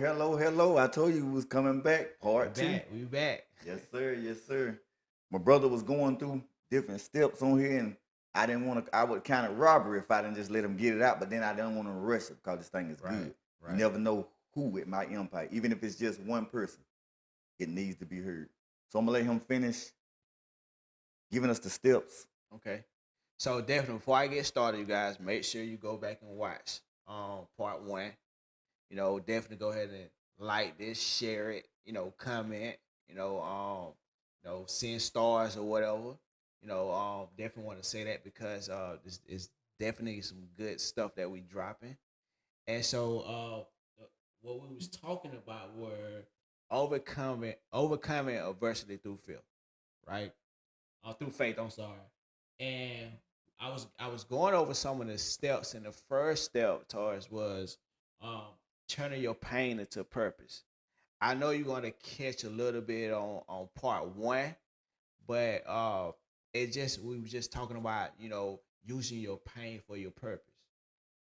hello. I told you we was coming back. We Part two. back. We back. Yes, sir. Yes, sir. My brother was going through different steps on here, and I didn't want to. I would kind of robbery if I didn't just let him get it out. But then I didn't want to rush it because this thing is Right. good. You Right. never know who it might impact, even if it's just one person. It needs to be heard. So I'm gonna let him finish giving us the steps. Okay. So definitely before I get started, you guys, make sure you go back and watch part one. Definitely go ahead and like this, share it, comment, send stars or whatever. Definitely want to say that because this is definitely some good stuff that we dropping. And so what we was talking about were overcoming adversity through faith, right? Through faith. I'm sorry. And I was going over some of the steps, and the first step towards was um, turning your pain into purpose. I know you're gonna catch a little bit on part one, but it just we were just talking about using your pain for your purpose,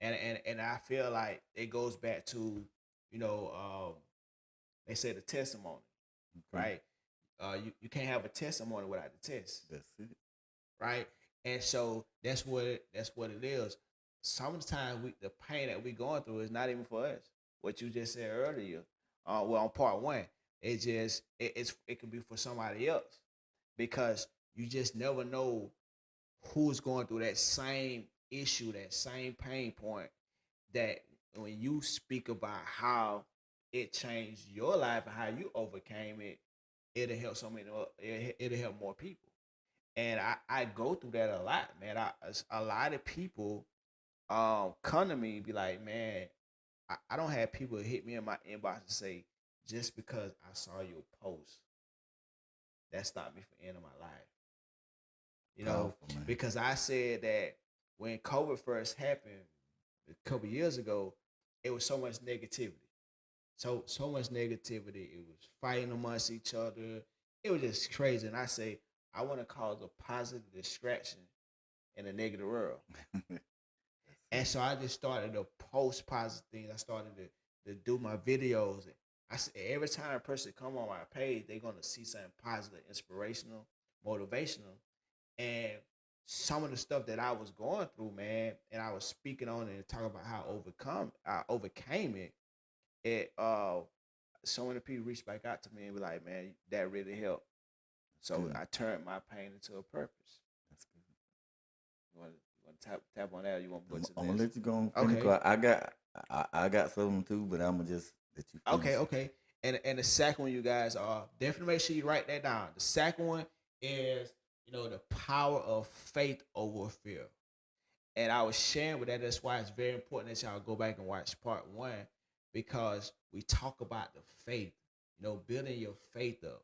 and I feel like it goes back to you know um, they say the testimony, Okay, right? You can't have a testimony without the test, that's it. right? And so that's what it is. Sometimes the pain that we going through is not even for us. What you just said earlier, on part one, it could be for somebody else because you just never know who's going through that same issue, that same pain point. That when you speak about how it changed your life and how you overcame it, it'll help so many. It'll help more people. And I go through that a lot, man. A lot of people come to me and be like, man, I don't have people hit me in my inbox and say, just because I saw your post, that stopped me from ending my life. You know, Powerful, man. because I said that when COVID first happened a couple years ago, it was so much negativity. So much negativity. It was fighting amongst each other. It was just crazy. And I say, I want to cause a positive distraction in a negative world. That's And it. so I just started to post positive things. I started to do my videos. I said every time a person come on my page, they're gonna see something positive, inspirational, motivational, and some of the stuff that I was going through, man, and I was speaking on it and talking about how I overcame it. So many people reached back out to me and be like, man, that really helped. That's So good. I turned my pain into a purpose. That's good. You want to tap on that, or you want to go to the I'm gonna next? let you go and finish. Okay, 'Cause I got some too, but I'm gonna just let you okay, finish it. okay. And the second one, you guys, definitely make sure you write that down. The second one is the power of faith over fear. And I was sharing with that. That's why it's very important that y'all go back and watch part one because we talk about the faith. Building your faith up.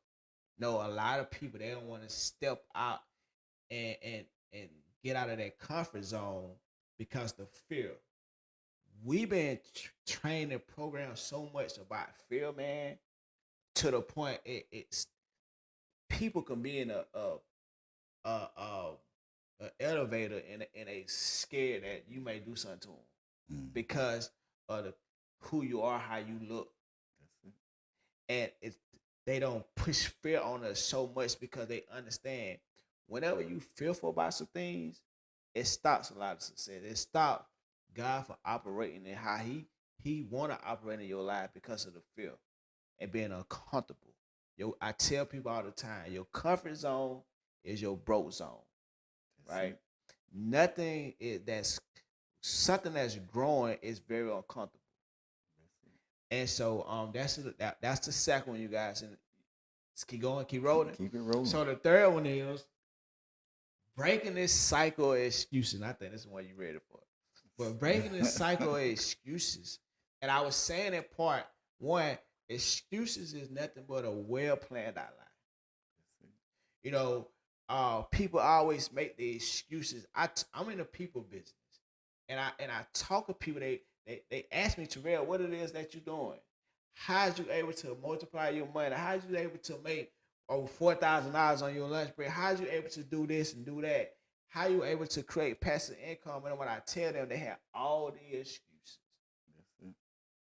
A lot of people they don't want to step out and get out of that comfort zone because the fear. We've been trained and programmed so much about fear, man, to the point it's people can be in a, a, a elevator and a scared that you may do something to them Mm, because of who you are, how you look, that's it. and they don't push fear on us so much because they understand whenever you fearful about some things, it stops a lot of success. It stops God from operating in how He want to operate in your life because of the fear and being uncomfortable. I tell people all the time, your comfort zone is your broke zone, That's it. right? Nothing is that's something that's growing is very uncomfortable. That's it. And so that's the second one, you guys. And let's keep going, keep rolling. Keep it rolling. So the third one is breaking this cycle of excuses. And I think this is one you ready for. But breaking this cycle of excuses. And I was saying in part one, excuses is nothing but a well planned out lie. You know, people always make the excuses. I'm in the people business, and I talk to people. They ask me, Terrell, what it is that you're doing? How's you able to multiply your money? How's you able to make over $4,000 on your lunch break? How's you able to do this and do that? How you able to create passive income? And when I tell them, they have all the excuses. That's it.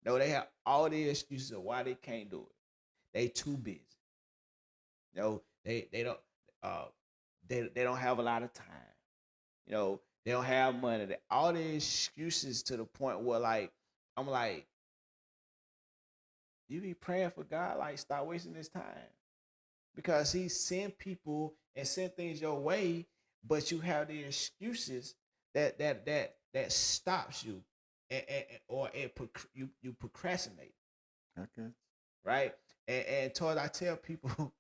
No, they have all the excuses of why they can't do it. They too busy. They don't uh they don't have a lot of time. They don't have money. All the excuses to the point where like I'm like, you be praying for God, like stop wasting this time. Because he send people and send things your way, but you have the excuses that stops you, or you procrastinate, Okay. right? And towards I tell people,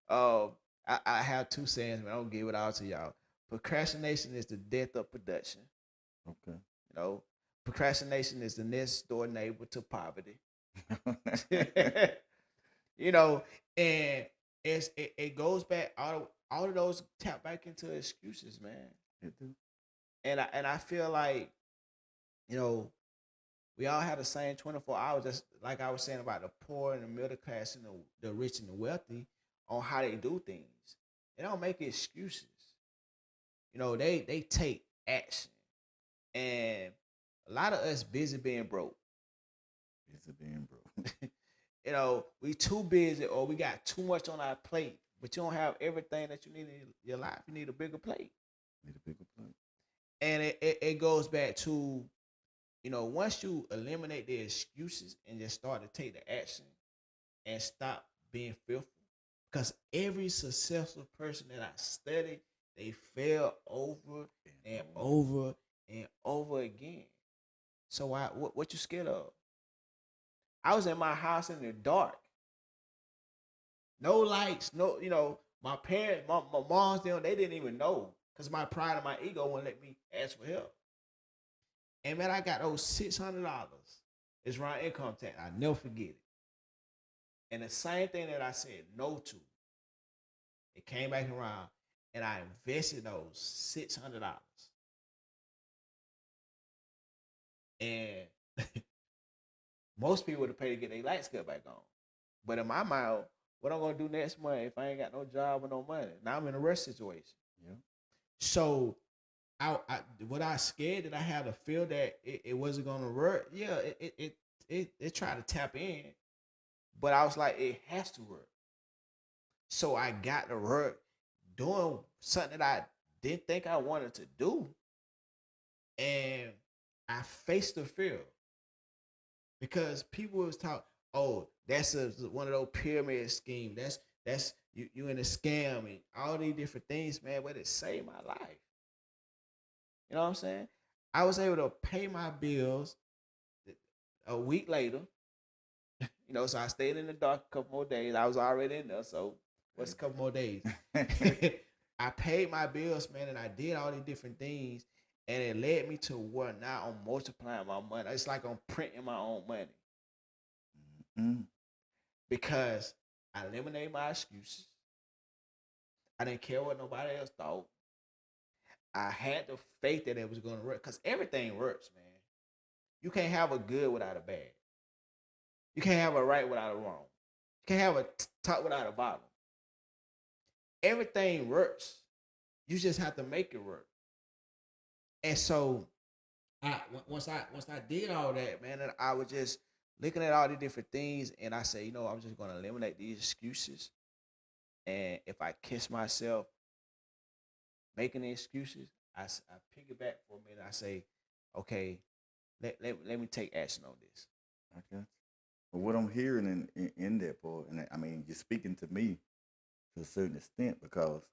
I have two sayings, but I don't give it all to y'all. Procrastination is the death of production. Okay. You know, procrastination is the next door neighbor to poverty. you know, and it goes back all of those tap back into excuses, man. It do. And I feel like you know we all have the same 24 hours. Just like I was saying about the poor and the middle class and the rich and the wealthy on how they do things. They don't make excuses. They take action, and a lot of us busy being broke. Busy being broke. We too busy or we got too much on our plate, but you don't have everything that you need in your life. You need a bigger plate. Need a bigger plate. And it goes back to, once you eliminate the excuses and just start to take the action and stop being fearful. Because every successful person that I studied, they fail over and over and over again. So what you scared of? I was in my house in the dark. No lights, no, my parents, my moms, they didn't even know. Because my pride and my ego wouldn't let me ask for help. And man, I got those $600. It's around income tax. I never forget it. And the same thing that I said no to, it came back around and I invested those $600. And most people would have paid to get their lights cut back on. But in my mind, what I'm gonna do next month if I ain't got no job or no money? Now I'm in a rush situation. Yeah. So what I scared that I had to feel that it wasn't gonna work. Yeah, it tried to tap in, but I was like, it has to work. So I got to work doing something that I didn't think I wanted to do, and I faced the fear because people was talking. Oh, that's one of those pyramid schemes. That's you in a scam and all these different things, man. But it saved my life. You know what I'm saying? I was able to pay my bills a week later. So I stayed in the dark a couple more days. I was already in there, so what's a couple more days? I paid my bills, man, and I did all these different things, and it led me to where now I'm multiplying my money. It's like I'm printing my own money. Mm-hmm. Because I eliminated my excuses. I didn't care what nobody else thought. I had the faith that it was going to work because everything works, man. You can't have a good without a bad. You can't have a right without a wrong. You can't have a top without a bottom. Everything works. You just have to make it work. And so, once I did all that, man, and I was just looking at all the different things, and I say, I'm just going to eliminate these excuses. And if I catch myself making the excuses, I pick it back for a minute. I say, okay, let me take action on this. Okay. But what I'm hearing in that part, and I mean, you're speaking to me to a certain extent because,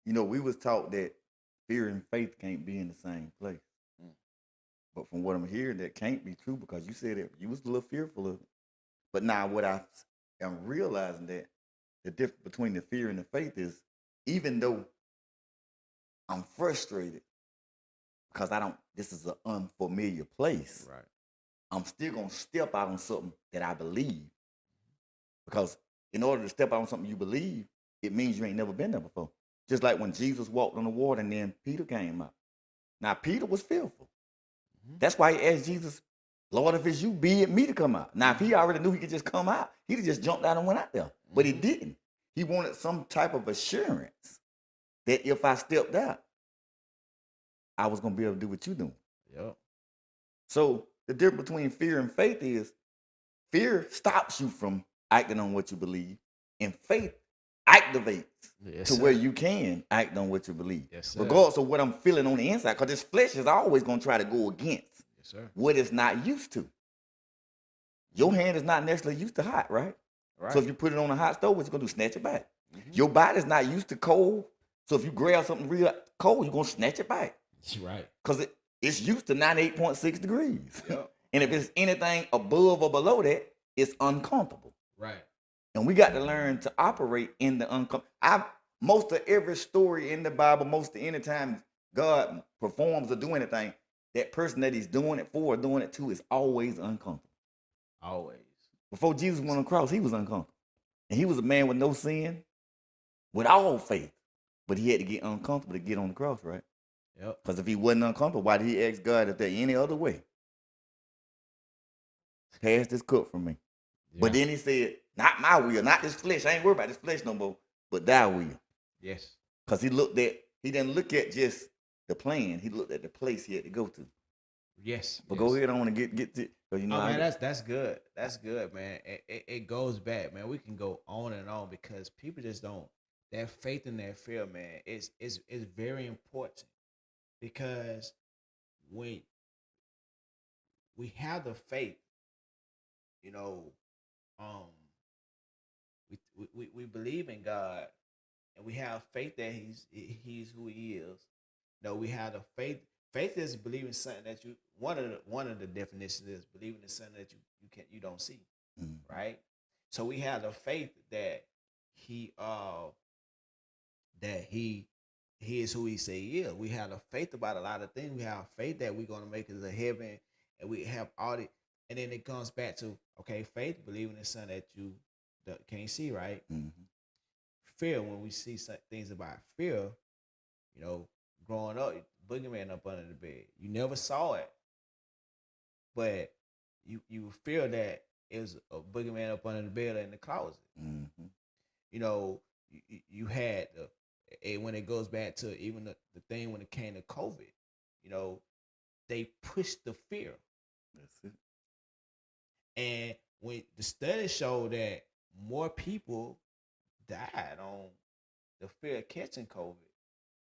we was taught that fear and faith can't be in the same place. Mm. But from what I'm hearing, that can't be true because you said that you was a little fearful of it. But now what I am realizing that the difference between the fear and the faith is even though I'm frustrated because this is an unfamiliar place. Right. I'm still gonna step out on something that I believe. Because in order to step out on something you believe, it means you ain't never been there before. Just like when Jesus walked on the water and then Peter came out. Now Peter was fearful. Mm-hmm. That's why he asked Jesus, Lord, if it's you, bid me to come out. Now, if he already knew he could just come out, he'd have just jumped out and went out there. But he didn't. He wanted some type of assurance that if I stepped out, I was gonna be able to do what you doing. Yep. So the difference between fear and faith is fear stops you from acting on what you believe, and faith activates Yes, to where sir. you can act on what you believe, Yes, sir. regardless of what I'm feeling on the inside. Because this flesh is always going to try to go against Yes, sir. what it's not used to. Your Mhm. hand is not necessarily used to hot, right? So if Right. you put it on a hot stove, what's it gonna do? Snatch it back. Mm-hmm. Your body's not used to cold. So if you grab something real cold, you're gonna snatch it back. Right. Because it's used to 98.6 degrees. Yep. And if it's anything above or below that, it's uncomfortable. Right. And we got to learn to operate in the uncomfortable. I Most of every story in the Bible, most of any time God performs or do anything, that person that he's doing it for or doing it to is always uncomfortable. Always. Before Jesus went on the cross, he was uncomfortable. And he was a man with no sin, with all faith. But he had to get uncomfortable to get on the cross, right? Yep. Because if he wasn't uncomfortable, why did he ask God if there any other way? Pass this cup from me. But Yeah. then he said, not my will, not this flesh. I ain't worried about this flesh no more, but thy will. Yes. Because he didn't look at just the plan, he looked at the place he had to go to. Yes. But go Yes. ahead on and get to, because Oh I man, get, that's good. That's good, man. It goes back, man. We can go on and on because people just don't. That faith and that fear, man, is very important because when we have the faith, you know, um, we believe in God and we have faith that he's who he is. No, we have the faith. Faith is believing something that you one of the definitions is believing in something that you don't see, mm, right? So we have the faith that he uh he is who he say he is. We have the faith about a lot of things. We have faith that we're gonna make it to heaven, and we have all the. And then it comes back to okay, faith believing in something that you can't see, right? mm, Fear when we see things about fear, you know, growing up, boogeyman up under the bed. You never saw it, but you feel that it was a boogeyman up under the bed or in the closet. mm, You know, you had when it goes back to even the thing when it came to COVID. You know, they pushed the fear, that's it. and when the studies show that more people died on the fear of catching COVID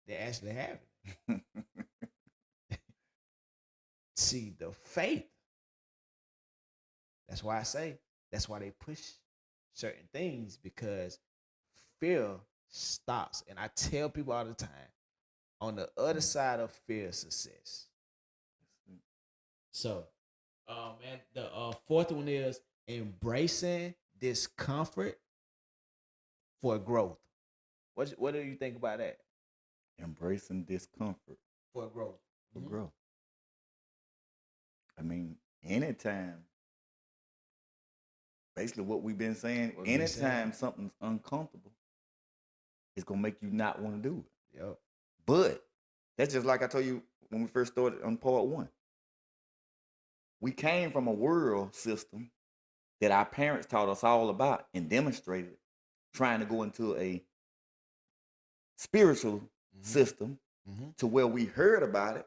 than actually having it. See the faith. That's why I say that's why they push certain things because fear stops. And I tell people all the time, on the other side of fear is success. So, and the fourth one is embracing discomfort for growth. What do you think about that? Embracing discomfort For growth. for Mm-hmm. growth. I mean, anytime, basically what we've been saying, What we saying? anytime something's uncomfortable, it's gonna make you not want to do it. Yep. But that's just like I told you when we first started on part one. We came from a world system that our parents taught us all about and demonstrated, trying to go into a spiritual Mm-hmm. system Mm-hmm. to where we heard about it,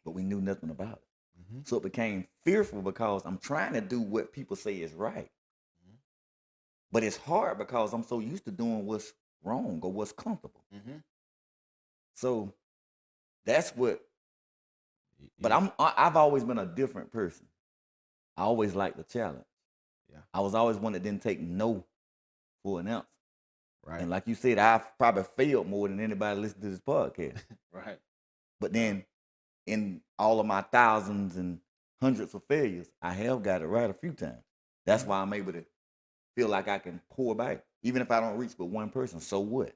but we knew nothing about it. Mm-hmm. So it became fearful because I'm trying to do what people say is right. But it's hard because I'm so used to doing what's wrong or what's comfortable. Mm-hmm. So that's what. But You, I've always been a different person. I always liked the challenge. yeah. I was always one that didn't take no for an ounce. Right. And like you said, I've probably failed more than anybody listening to this podcast. Right. But then in all of my thousands and hundreds of failures, I have got it right a few times. That's Mm-hmm. why I'm able to feel like I can pour back. Even if I don't reach but one person, so what?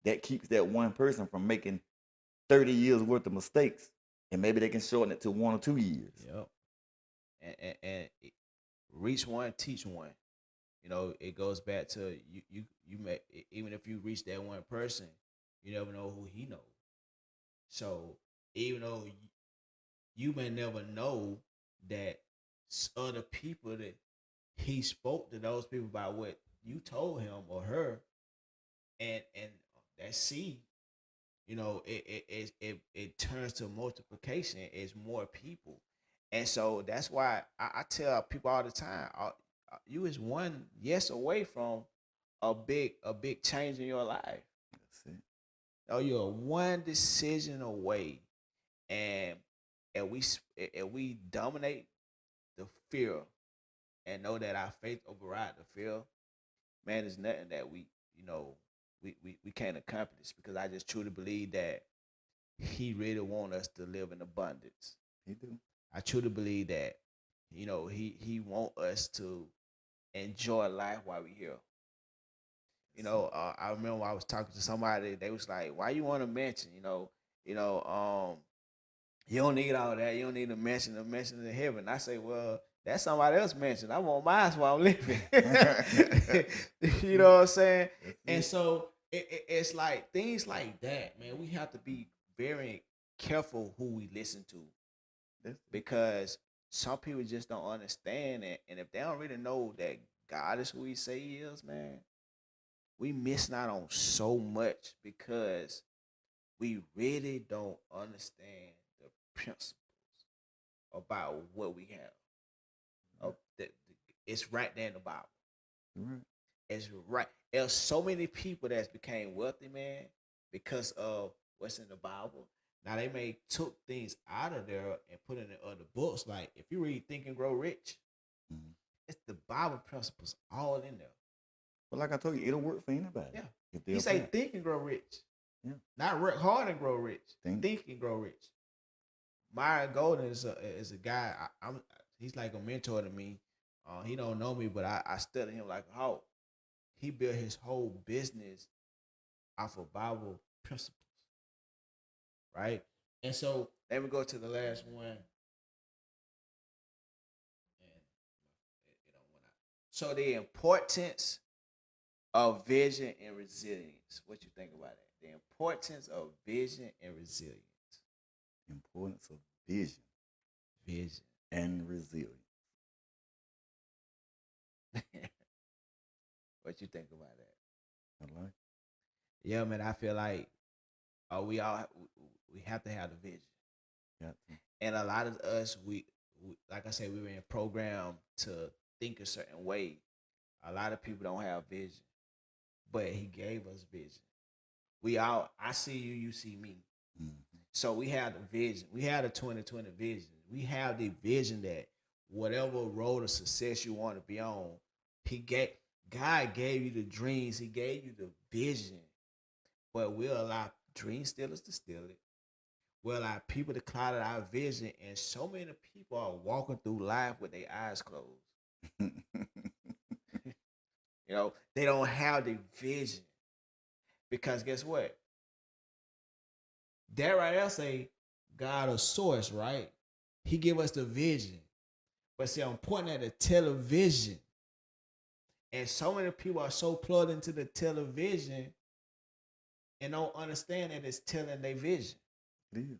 That keeps that one person from making 30 years worth of mistakes. And maybe they can shorten it to 1 or 2 years. Yep. And reach one, teach one. You know, it goes back to you may even if you reach that one person, you never know who he knows. So even though you may never know that other people that he spoke to those people about what you told him or her, and that seed, you know, it turns to multiplication. It's more people, And so that's why I tell people all the time, you is one yes away from a big change in your life. That's it. Oh, you're one decision away, and and we dominate the fear and know that our faith override the fear. Man, there's nothing that we can't accomplish, because I just truly believe that he really want us to live in abundance. He do. I truly believe that he want us to enjoy life while we here. I remember I was talking to somebody. They was like, "Why you want to mention? You know, you don't need all that. You don't need to mention in heaven." I say, "Well, that's somebody else mentioned. I want mine while I'm living." You know what I'm saying? That's And it. so it's like things like that, man. We have to be very careful who we listen to, That's it. because some people just don't understand it, and if they don't really know that God is who He say He is, man, we missing out on so much, because we really don't understand the principles about what we have. It's right there in the Bible. Right. It's right. There's so many people that's became wealthy, man, because of what's in the Bible. Now they may took things out of there and put it in other books. Like if you read Think and Grow Rich, Mhm. it's the Bible principles all in there. But like I told you, it'll work for anybody Yeah. if they He say apply. think and grow rich. Yeah. Not work hard and grow rich. Think. Think and grow rich. Myron Golden is a guy. He's like a mentor to me. He don't know me, but I study him like a hawk. He built his whole business off of Bible principles, right? And so let me go to the last one. And it don't went out. So the importance of vision and resilience. What you think about that? The importance of vision and resilience. Importance of vision Vision. and resilience. What you think about that? I like. Yeah, man. I feel like we have to have the vision, Got to. and a lot of us we like I said, we were in program to think a certain way. A lot of people don't have vision, but he gave us vision. We all, I see you, you see me. Mm-hmm. So we have the vision. We have the 2020 vision. We have the vision that whatever road of success you want to be on, he gave God gave you the dreams. He gave you the vision. But we'll allow dream stealers to steal it. We'll allow people to cloud our vision. And so many people are walking through life with their eyes closed. They don't have the vision. Because guess what? That right there say God a source, right? He give us the vision. But see, I'm pointing at the television. And so many people are so plugged into the television and don't understand that it's telling their vision. It is.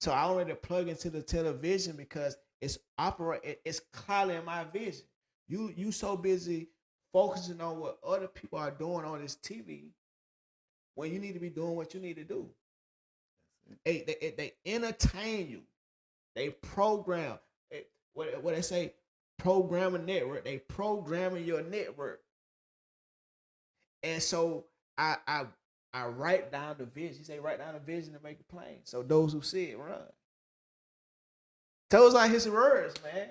So I already plug into the television because it's clouding my vision. You so busy focusing on what other people are doing on this TV when you need to be doing what you need to do. They entertain you. They program. What they say, program a network. They programming your network. And so I write down the vision. He say write down the vision and make it plain. So those who see it run. Those are his words, man.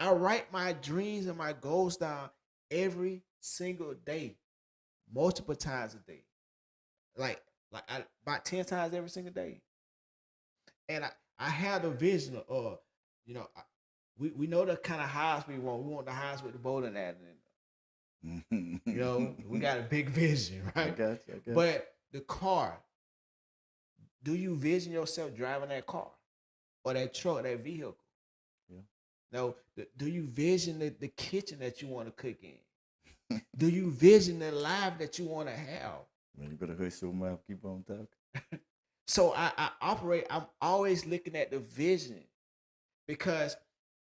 I write my dreams and my goals down every single day, multiple times a day, like about 10 times every single day. And I had a vision of, we know the kind of house we want. We want the house with the bowling alley in it. We got a big vision, I right? got you. I got you. But the car, do you vision yourself driving that car or that truck, that vehicle? Yeah. No, do you vision the kitchen that you want to cook in? Do you vision the life that you want to have? Man, you better hush your mouth. Keep on talking. So I operate. I'm always looking at the vision, because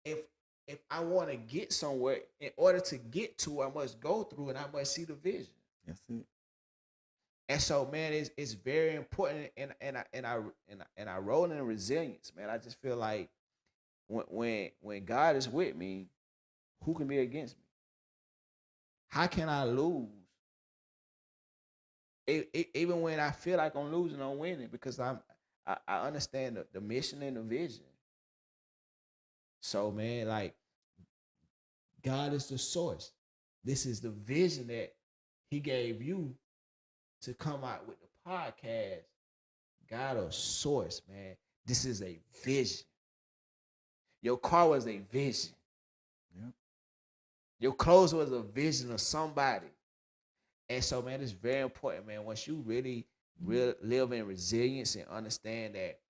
if if I want to get somewhere, in order to get to, I must go through, and I must see the vision. That's it. And so, man, it's very important. And I roll in resilience, man. I just feel like when God is with me, who can be against me? How can I lose? Even when I feel like I'm losing, I'm winning because I understand the mission and the vision. So man, like God is the source. This is the vision that He gave you to come out with the podcast. God a source, man. This is a vision. Your car was a vision. Yep. Your clothes was a vision of somebody. And so, man, it's very important, man. Once you really live in resilience and understand that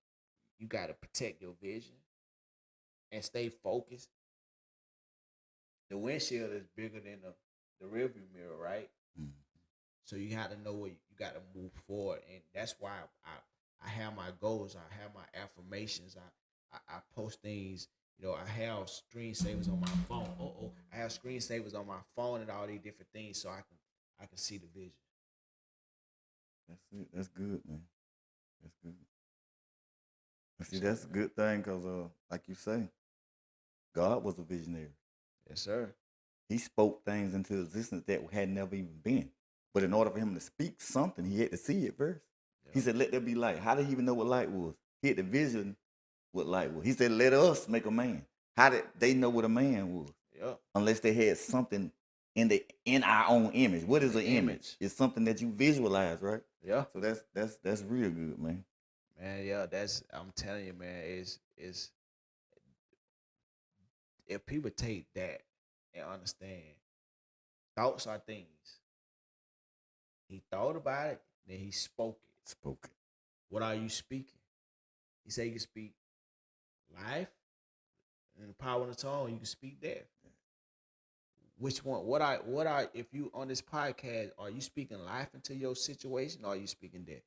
you got to protect your vision and stay focused, the windshield is bigger than the rearview mirror, right? Mm. So you have to know where you got to move forward, and that's why I have my goals, I have my affirmations, I post things. You know, I have screensavers on my phone. I have screensavers on my phone and all these different things, so I can see the vision. That's it. That's good, man. That's good. And see, So, that's a good thing because, like you say, God was a visionary. yes, sir. He spoke things into existence that had never even been. But in order for him to speak something, he had to see it first. He Yep. said, "Let there be light." How did he even know what light was? He had the vision what light was. He said, "Let us make a man." How did they know what a man was? Yep. Unless they had something in our own image. What In is the an image? image. It's something that you visualize, right? Yeah. So that's real good, man. Man, yeah, that's I'm telling you, man, is if people take that and understand thoughts are things. He thought about it, then he spoke it. Spoken. What are you speaking? He said you can speak life and the power of the tongue, you can speak death. Which one? What are if you on this podcast, are you speaking life into your situation or are you speaking death?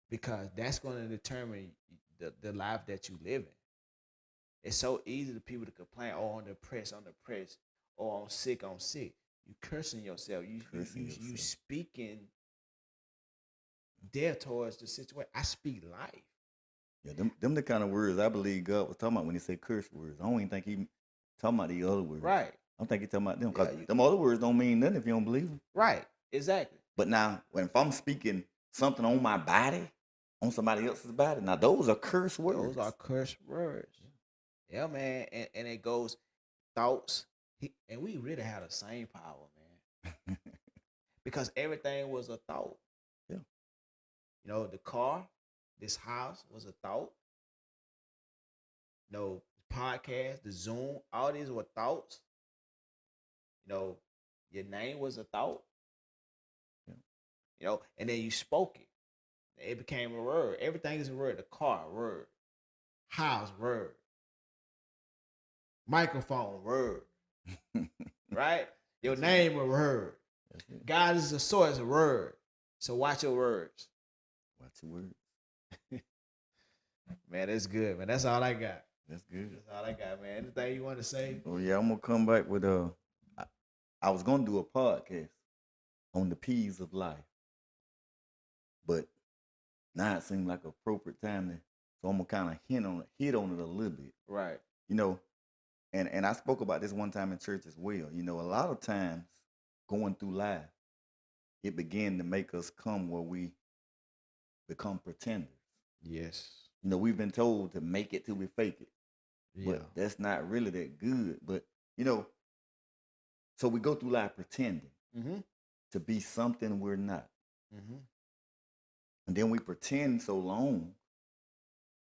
Because that's going to determine the life that you live in. It's so easy for people to complain, oh, I'm depressed, or I'm sick, I'm sick. You cursing yourself. Cursing You yourself. speaking death towards the situation. I speak life. Yeah, them the kind of words I believe God was talking about when he said curse words. I don't even think he talking about the other words. Right. I don't think he talking about them Yeah. because them other words don't mean nothing if you don't believe them. Right. Exactly. But now, if I'm speaking something on my body, on somebody else's body, now those are curse Those words. are curse words. Yeah, man. And it goes thoughts. And we really have the same power, man. Because everything was a thought. Yeah. You know, the car, this house was a thought. You know, podcast, the Zoom, all these were thoughts. You know, your name was a thought. Yeah. You know, and then you spoke it. It became a word. Everything is a word. The car, word. House, word. Microphone, word. Right? Your That's name, a word. That's it. God is the source, a word. So watch your words. Watch your words. Man, that's good, man. That's all I got. That's good. That's all I got, man. Anything you want to say? Oh yeah, I'm gonna come back with I, I was gonna do a podcast on the P's of life, but now it seemed like appropriate time to, so I'm gonna kind of hit on it a little bit. Right. You know, and I spoke about this one time in church as well. You know, a lot of times going through life, it began to make us come where we become pretenders. Yes. You know, we've been told to make it till we fake it, Yeah. but that's not really that good. But you know, so we go through life pretending Mm-hmm. to be something we're not, Mm-hmm. and then we pretend so long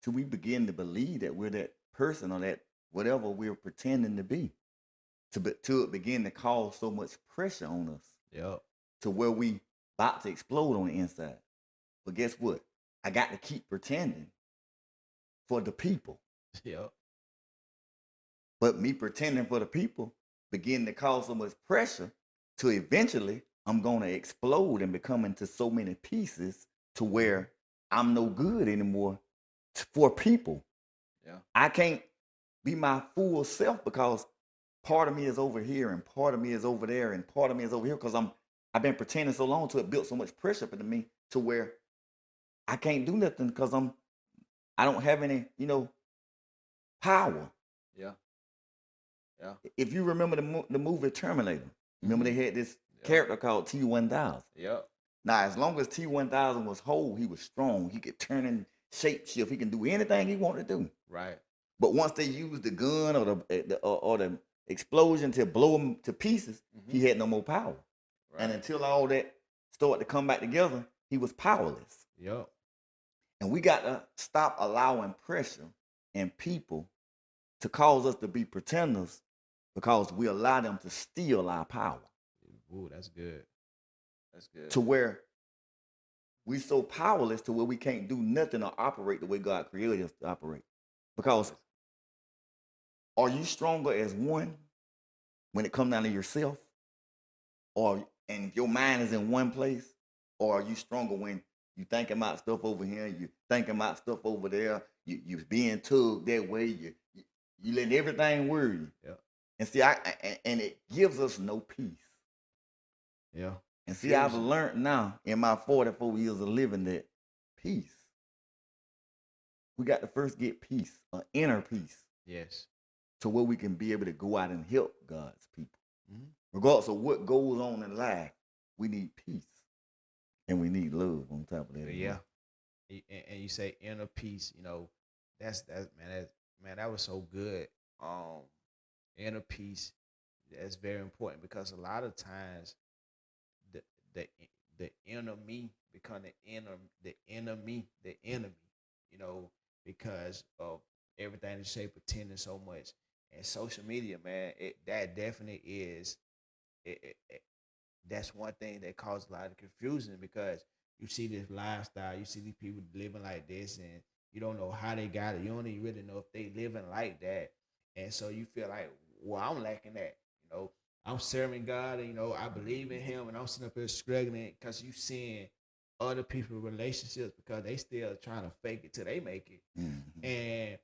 till we begin to believe that we're that person or that whatever we're pretending to be. To it begin to cause so much pressure on us Yep. to where we about to explode on the inside. But guess what? I got to keep pretending for the people. Yep. But me pretending for the people begin to cause so much pressure to eventually I'm gonna explode and become into so many pieces to where I'm no good anymore for people. Yeah. I can't be my full self because part of me is over here and part of me is over there and part of me is over here because I've been pretending so long to it built so much pressure up into me to where I can't do nothing because I don't have any, power. Yeah. Yeah. If you remember the movie Terminator, remember Mm-hmm. they had this Yep. character called T-1000. Yep. Now, as long as T-1000 was whole, he was strong. He could turn and shape shift. He can do anything he wanted to do. Right. But once they used the gun or the explosion to blow him to pieces, Mm-hmm. he had no more power. And Right. until all that started to come back together, he was powerless. Yep. And we got to stop allowing pressure and people to cause us to be pretenders because we allow them to steal our power Ooh, that's good. That's good. to where we so powerless to where we can't do nothing or operate the way God created us to operate. Because are you stronger as one when it comes down to yourself? Or and your mind is in one place? Or are you stronger when you thinking about stuff over here, you thinking about stuff over there, you being tugged that way, you letting everything worry you. Yeah. And see, and it gives us no peace. Yeah. And see, I've learned now in my 44 years of living that peace. We got to first get peace, an inner peace, Yes. to where we can be able to go out and help God's people. Mm-hmm. Regardless of what goes on in life, we need peace. And we need love on top of that. Yeah. And you say inner peace, that's man, that was so good. Inner peace, that's very important because a lot of times the the the enemy become the enemy, you know, because of everything that say pretending so much. And social media, man, that definitely is it, that's one thing that causes a lot of confusion because you see this lifestyle, you see these people living like this, and you don't know how they got it. You don't even really know if they living like that, and so you feel like, well, I'm lacking that. I'm serving God, and I believe in Him, and I'm sitting up here struggling because you seeing other people's relationships because they still trying to fake it till they make it, Mm-hmm. and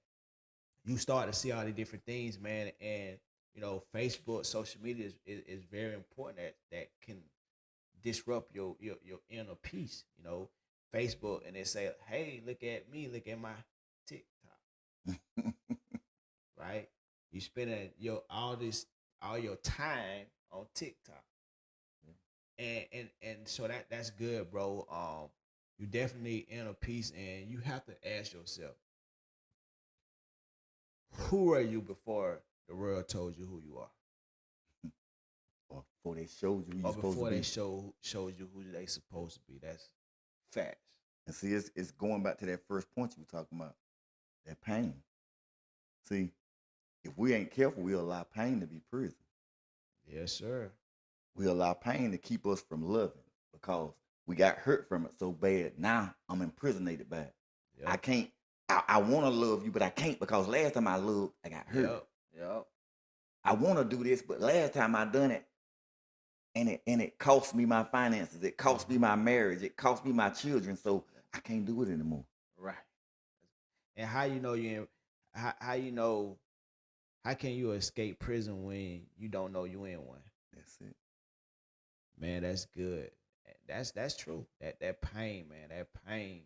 you start to see all the different things, man, and Facebook, social media is very important that can disrupt your inner peace. Facebook, and they say, "Hey, look at me, look at my TikTok." Right? You spending all your time on TikTok, and so that's good, bro. You definitely inner peace, and you have to ask yourself, who are you before the world told you who you are? Or before they showed you who Or you're supposed to before be. they showed you who they supposed to be. That's facts. And see, it's going back to that first point you were talking about, that pain. See, if we ain't careful, we'll allow pain to be prison. Yes, sir. We allow pain to keep us from loving because we got hurt from it so bad. Now I'm imprisonated by it. I Yep. can't. I want to love you, but I can't because last time I loved, I got hurt. Yep. Yep. I want to do this, but last time I done it, and it cost me my finances. It cost me my marriage. It cost me my children. So I can't do it anymore. Right. And how you know you in, how you know how can you escape prison when you don't know you in one? That's it. Man, that's good. That's true. That pain, man, that pain,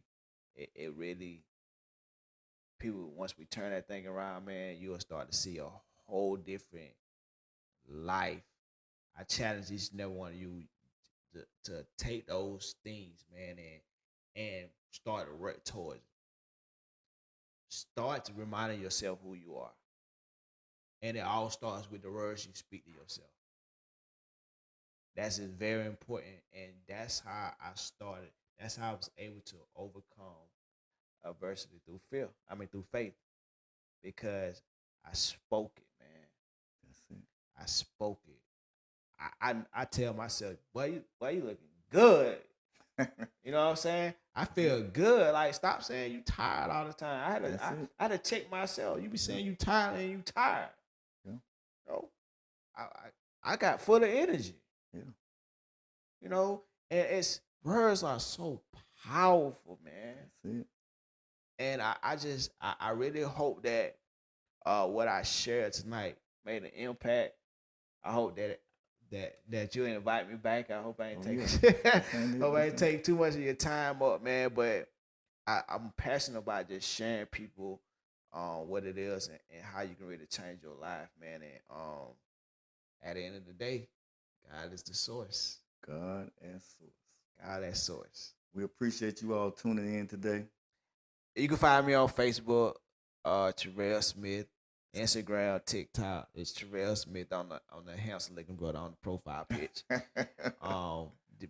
it really people once we turn that thing around, man, you'll start to see a whole different life. I challenge each and every one of you to take those things, man, and start to work towards it. Start to reminding yourself who you are. And it all starts with the words you speak to yourself. That's very important. And that's how I started. That's how I was able to overcome adversity through fear. I mean through faith. Because I spoke it, man. That's it. I spoke it. I tell myself, boy, you looking good. You know what I'm saying? I feel good. Like, stop saying you tired all the time. I had to check myself. You be saying you tired and you tired. Yeah. You know, I got full of energy. Yeah. You know, and it's words are so powerful, man. That's it. And I really hope that what I shared tonight made an impact. I hope that you invite me back. I hope I ain't hope I ain't take too much of your time up, man. But I'm passionate about just sharing people what it is and how you can really change your life, man. And at the end of the day, God is the source. God as source. God as source. We appreciate you all tuning in today. You can find me on Facebook, Terrell Smith, Instagram, TikTok. It's Terrell Smith on the handsome looking brother on the profile pitch.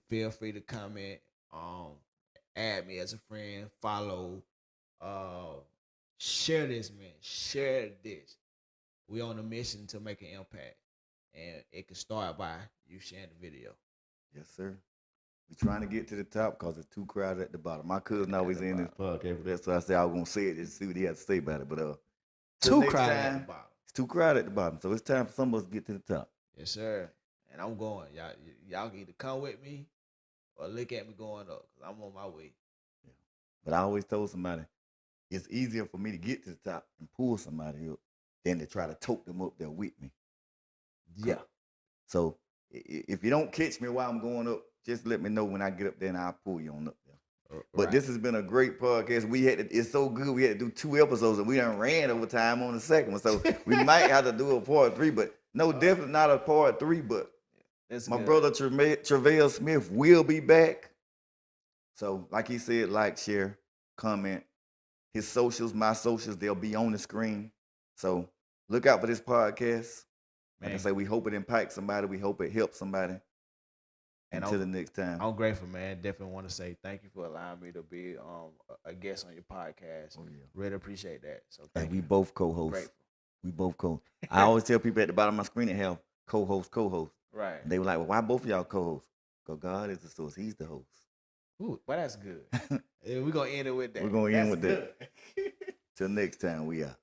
Feel free to comment. Add me as a friend. Follow. Share this, man. Share this. We on a mission to make an impact, and it can start by you sharing the video. Yes, sir. We're trying to get to the top because it's too crowded at the bottom. My cousin always in this podcast, but that's why I said I was gonna say it just to see what he had to say about it. But too crowded at the bottom. It's too crowded at the bottom, so it's time for some of us to get to the top. Yes, sir. And I'm going. Y'all can either come with me or look at me going up because I'm on my way. Yeah. But I always told somebody it's easier for me to get to the top and pull somebody up than to try to tote them up there with me. Yeah. So if you don't catch me while I'm going up, just let me know when I get up there and I'll pull you on up there. But this has been a great podcast. It's so good. We had to do 2 episodes and we done ran over time on the second one. So we might have to do a part 3, but no, definitely not a part 3. But my brother Terrell Smith will be back. So like he said, like, share, comment. His socials, my socials, they'll be on the screen. So look out for this podcast. Like I say, we hope it impacts somebody. We hope it helps somebody. And until the next time. I'm grateful, man. Definitely want to say thank you for allowing me to be a guest on your podcast. Oh, yeah. Really appreciate that. So thank you. We both co-hosts. Grateful. We both co-hosts. I always tell people at the bottom of my screen to have co-host. Right. And they were like, well, why both of y'all co-hosts? Because God is the source. He's the host. Ooh, well, that's good. We're going to end it with that. We're going to end with that. Till next time, we out.